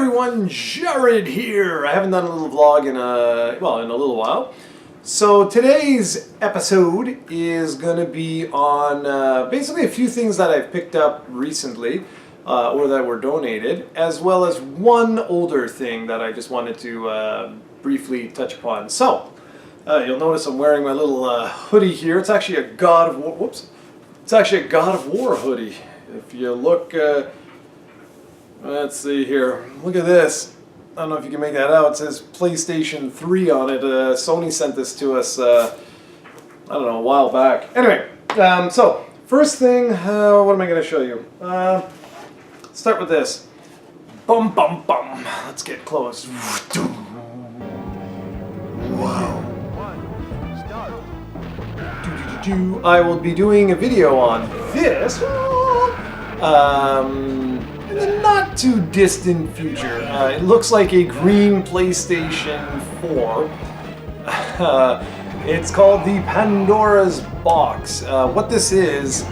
everyone, Jared here. I haven't done a little vlog in a little while. So today's episode is going to be on basically a few things that I've picked up recently or that were donated, as well as one older thing that I just wanted to briefly touch upon. So you'll notice I'm wearing my little hoodie here. It's actually a God of War. Whoops! It's actually a God of War hoodie. If you look. Let's see here. Look at this. I don't know if you can make that out. It says PlayStation 3 on it. Sony sent this to us, I don't know, a while back. Anyway, so first thing, what am I going to show you? Start with this. Bum, bum, bum. Let's get close. Wow. I will be doing a video on this. In the not too distant future. It looks like a green PlayStation 4. It's called the Pandora's Box. What this is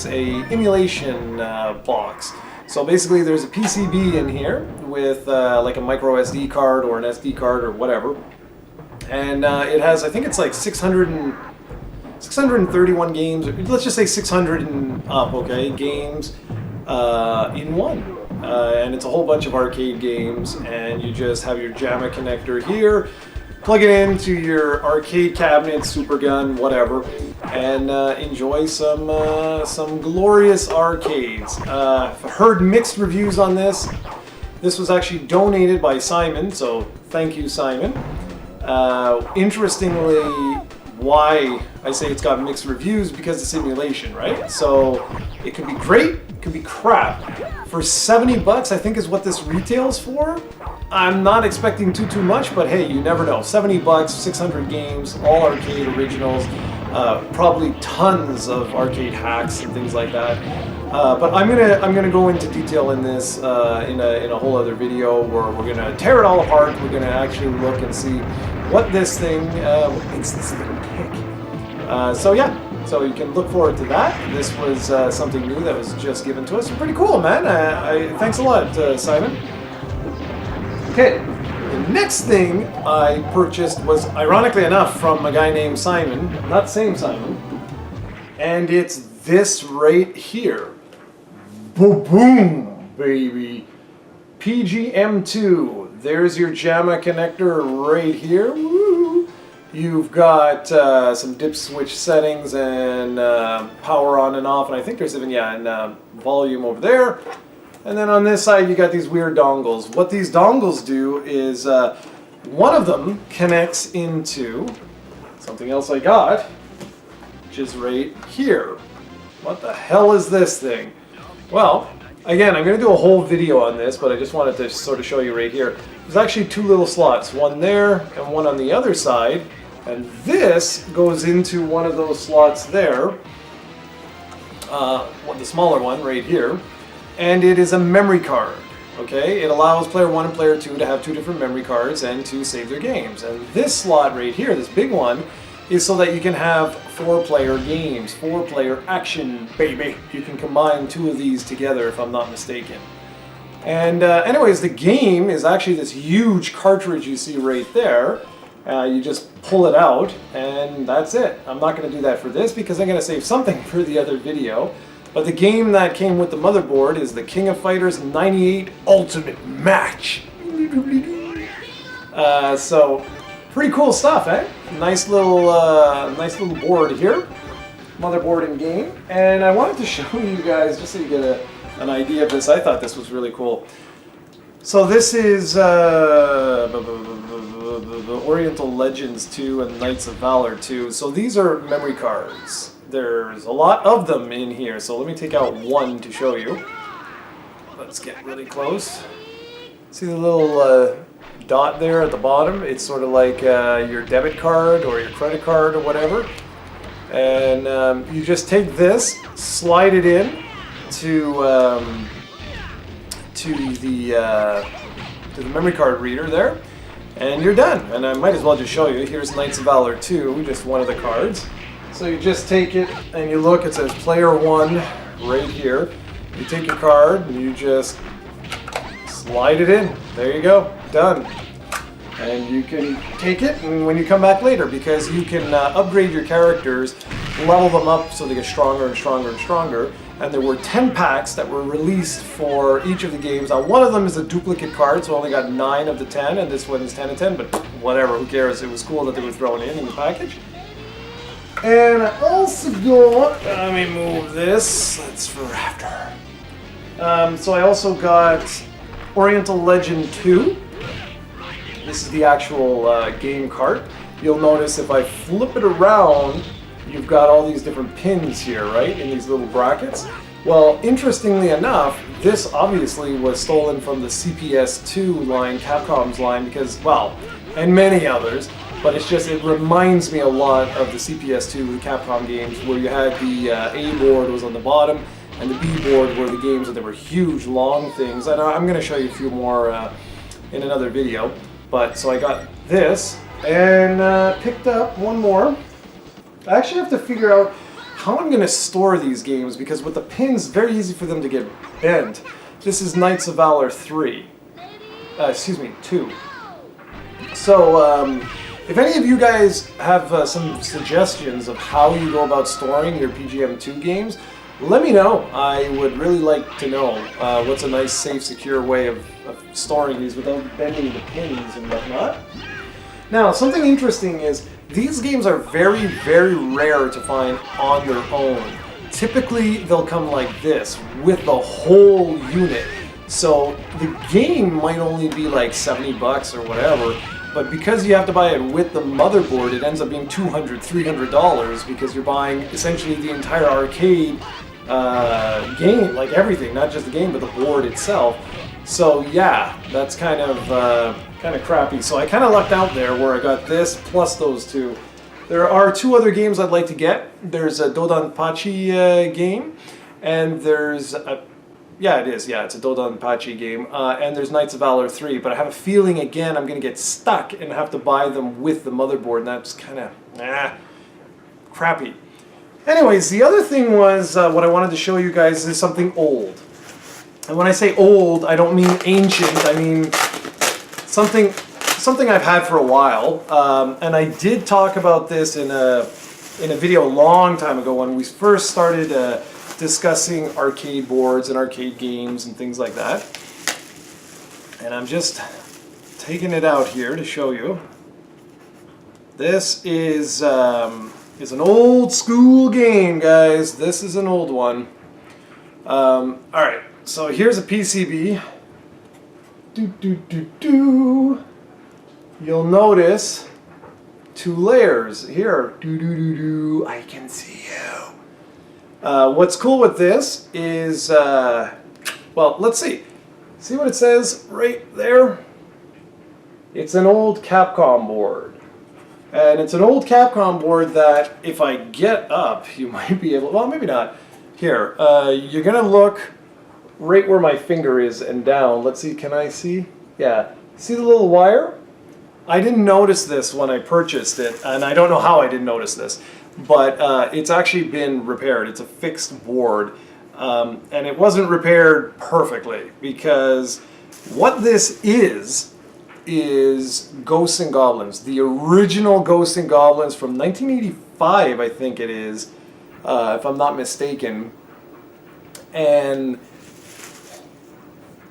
a emulation box. So basically there's a PCB in here with like a micro SD card or an SD card or whatever. And it has, I think it's like 631 games, let's just say 600 and up, okay, games in one. And it's a whole bunch of arcade games, and you just have your JAMA connector here, plug it into your arcade cabinet, super gun, whatever, and enjoy some glorious arcades. I've heard mixed reviews on this. This was actually donated by Simon, so thank you, Simon. Interestingly, why I say it's got mixed reviews, because it's simulation, right? So it could be great, it could be crap. For 70 bucks, I think is what this retails for. I'm not expecting too much, but hey, you never know. 70 bucks, 600 games, all arcade originals, probably tons of arcade hacks and things like that. But I'm gonna go into detail in this in a whole other video where we're gonna tear it all apart. We're gonna actually look and see what this thing, what makes this thing tick. So yeah, so you can look forward to that. This was something new that was just given to us. Pretty cool, man. Thanks a lot, Simon. Okay, the next thing I purchased was, ironically enough, from a guy named Simon, not the same Simon, and it's this right here. Boom, baby. PGM2. There's your JAMA connector right here. Woo. You've got some dip switch settings and power on and off, and I think there's even, volume over there. And then on this side you got these weird dongles. What these dongles do is one of them connects into something else I got, which is right here. What the hell is this thing? Well, again, I'm going to do a whole video on this, but I just wanted to sort of show you right here. There's actually two little slots, one there and one on the other side, and this goes into one of those slots there, the smaller one right here, and it is a memory card. Okay, it allows player 1 and player 2 to have two different memory cards and to save their games. And this slot right here, this big one, is so that you can have 4-player games, 4-player action, baby. You can combine two of these together, if I'm not mistaken. And anyways, the game is actually this huge cartridge you see right there. You just pull it out, and that's it. I'm not going to do that for this because I'm going to save something for the other video. But the game that came with the motherboard is the King of Fighters 98 Ultimate Match. So, pretty cool stuff, eh? Nice little board here, motherboard and game. And I wanted to show you guys, just so you get an idea of this. I thought this was really cool. So this is Oriental Legends 2 and Knights of Valor 2. So these are memory cards. There's a lot of them in here. So let me take out one to show you. Let's get really close. See the little dot there at the bottom? It's sort of like your debit card or your credit card or whatever. And you just take this, slide it in to the memory card reader there, and you're done. And I might as well just show you. Here's Knights of Valor 2, just one of the cards. So you just take it and you look, it says player 1 right here. You take your card and you just slide it in. There you go, done. And you can take it and when you come back later, because you can upgrade your characters, level them up so they get stronger and stronger and stronger. And there were 10 packs that were released for each of the games. Now, one of them is a duplicate card, so I only got 9 of the 10, and this one is 10 of 10, but whatever, who cares? It was cool that they were throwing in the package. And I also got, let me move this, that's for after. So I also got Oriental Legend 2. This is the actual game cart. You'll notice if I flip it around, you've got all these different pins here, right, in these little brackets. Well, interestingly enough, this obviously was stolen from the CPS2 line, Capcom's line, because, well, and many others, but it's just, it reminds me a lot of the CPS2 Capcom games where you had the A board was on the bottom and the B board were the games that they were huge, long things. And I'm going to show you a few more in another video. But, so I got this and picked up one more. I actually have to figure out how I'm going to store these games because with the pins, very easy for them to get bent. This is Knights of Valor 3. Excuse me, 2. So, if any of you guys have some suggestions of how you go about storing your PGM2 games, let me know. I would really like to know what's a nice, safe, secure way of storing these without bending the pins and whatnot. Now, something interesting is these games are very, very rare to find on their own. Typically, they'll come like this, with the whole unit. So, the game might only be like 70 bucks or whatever, but because you have to buy it with the motherboard, it ends up being $200, $300 because you're buying essentially the entire arcade game, like everything, not just the game, but the board itself. So yeah, that's kind of crappy. So I kind of lucked out there where I got this plus those two. There are 2 other games I'd like to get. There's a Dodonpachi game, and there's a, it's a Dodonpachi game, and there's Knights of Valor 3, but I have a feeling, again, I'm going to get stuck and have to buy them with the motherboard, and that's kind of, crappy. Anyways, the other thing was, what I wanted to show you guys is something old. And when I say old, I don't mean ancient, I mean something I've had for a while. And I did talk about this in a video a long time ago when we first started discussing arcade boards and arcade games and things like that. And I'm just taking it out here to show you. This is an old school game, guys. This is an old one. Alright, so here's a PCB. You'll notice 2 layers here. I can see you. What's cool with this is, well, let's see. See what it says right there? It's an old Capcom board. And it's an old Capcom board that if I get up, you might be able, well, maybe not. Here, you're going to look right where my finger is and down. Let's see, can I see? Yeah. See the little wire? I didn't notice this when I purchased it, and I don't know how I didn't notice this, but it's actually been repaired. It's a fixed board, and it wasn't repaired perfectly because what this is Ghosts and Goblins, the original Ghosts and Goblins from 1985, I think it is, if I'm not mistaken, and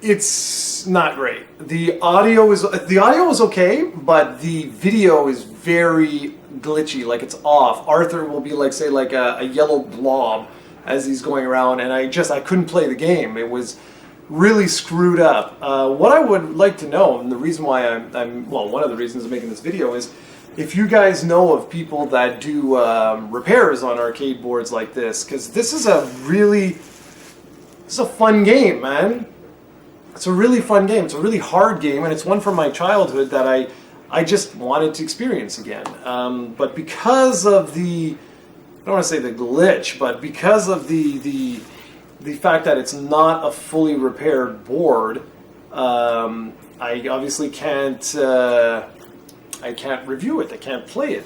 it's not great. The audio is okay, but the video is very glitchy, like it's off. Arthur will be like, say, like a yellow blob as he's going around, and I couldn't play the game. It was really screwed up. What I would like to know, and the reason why one of the reasons I'm making this video is if you guys know of people that do repairs on arcade boards like this, because this is a fun game, man. It's a really fun game. It's a really hard game, and it's one from my childhood that I just wanted to experience again. But because of the, I don't want to say the glitch, but because of the fact that it's not a fully repaired board, I obviously can't review it. I can't play it.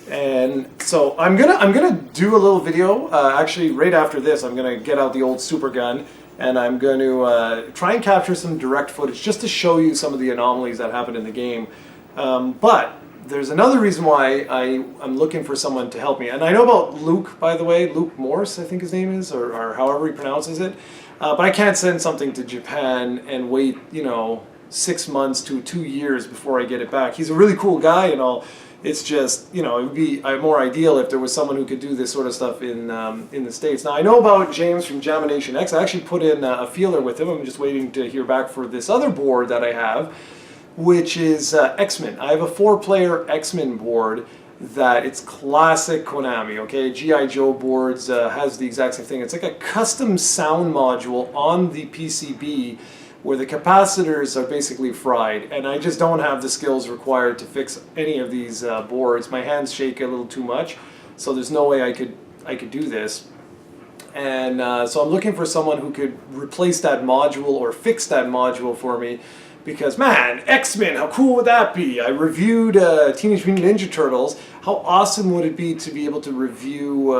And so I'm gonna do a little video. Actually, right after this, I'm gonna get out the old super gun and I'm going to try and capture some direct footage just to show you some of the anomalies that happen in the game. But there's another reason why I'm looking for someone to help me. And I know about Luke, by the way, Luke Morse, I think his name is, or however he pronounces it. But I can't send something to Japan and wait, 6 months to 2 years before I get it back. He's a really cool guy and all. It's just, it would be more ideal if there was someone who could do this sort of stuff in the States. Now, I know about James from Jamination X. I actually put in a feeler with him. I'm just waiting to hear back for this other board that I have, which is X-Men. I have a 4-player X-Men board that it's classic Konami, okay? G.I. Joe boards has the exact same thing. It's like a custom sound module on the PCB where the capacitors are basically fried, and I just don't have the skills required to fix any of these boards. My hands shake a little too much, so there's no way I could do this. And so I'm looking for someone who could replace that module or fix that module for me, because man, X-Men, how cool would that be? I reviewed Teenage Mutant Ninja Turtles. How awesome would it be to be able to review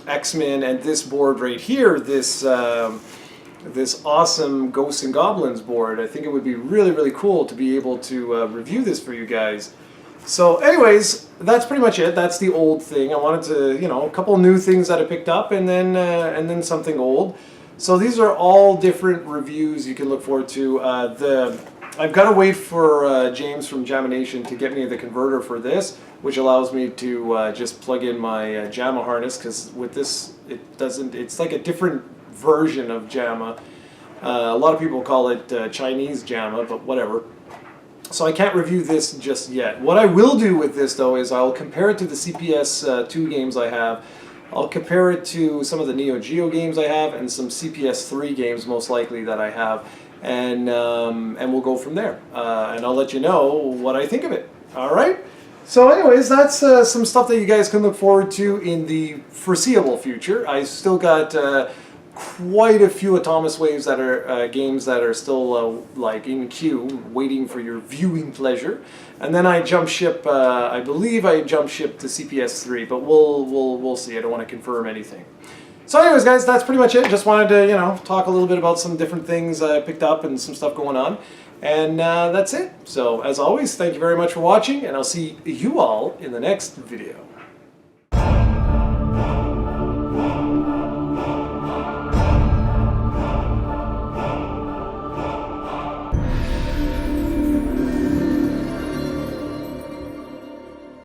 X-Men and this board right here, this awesome Ghosts and Goblins board? I think it would be really, really cool to be able to review this for you guys. So anyways, that's pretty much it. That's the old thing. I wanted to, a couple new things that I picked up, and then something old. So these are all different reviews you can look forward to. I've got to wait for James from Jamination to get me the converter for this, which allows me to just plug in my JAMA harness, because with this, it's like a different version of JAMA. A lot of people call it Chinese JAMA, but whatever. So I can't review this just yet. What I will do with this, though, is I'll compare it to the CPS 2 games I have. I'll compare it to some of the Neo Geo games I have and some CPS 3 games, most likely, that I have. And we'll go from there. And I'll let you know what I think of it. All right? So anyways, that's some stuff that you guys can look forward to in the foreseeable future. I still got quite a few Atomic Waves that are games that are still like in queue, waiting for your viewing pleasure. And then I jump ship. I believe I jump ship to CPS 3, but we'll see. I don't want to confirm anything. So anyways, guys, that's pretty much it. Just wanted to talk a little bit about some different things I picked up and some stuff going on. And that's it. So as always, thank you very much for watching, and I'll see you all in the next video.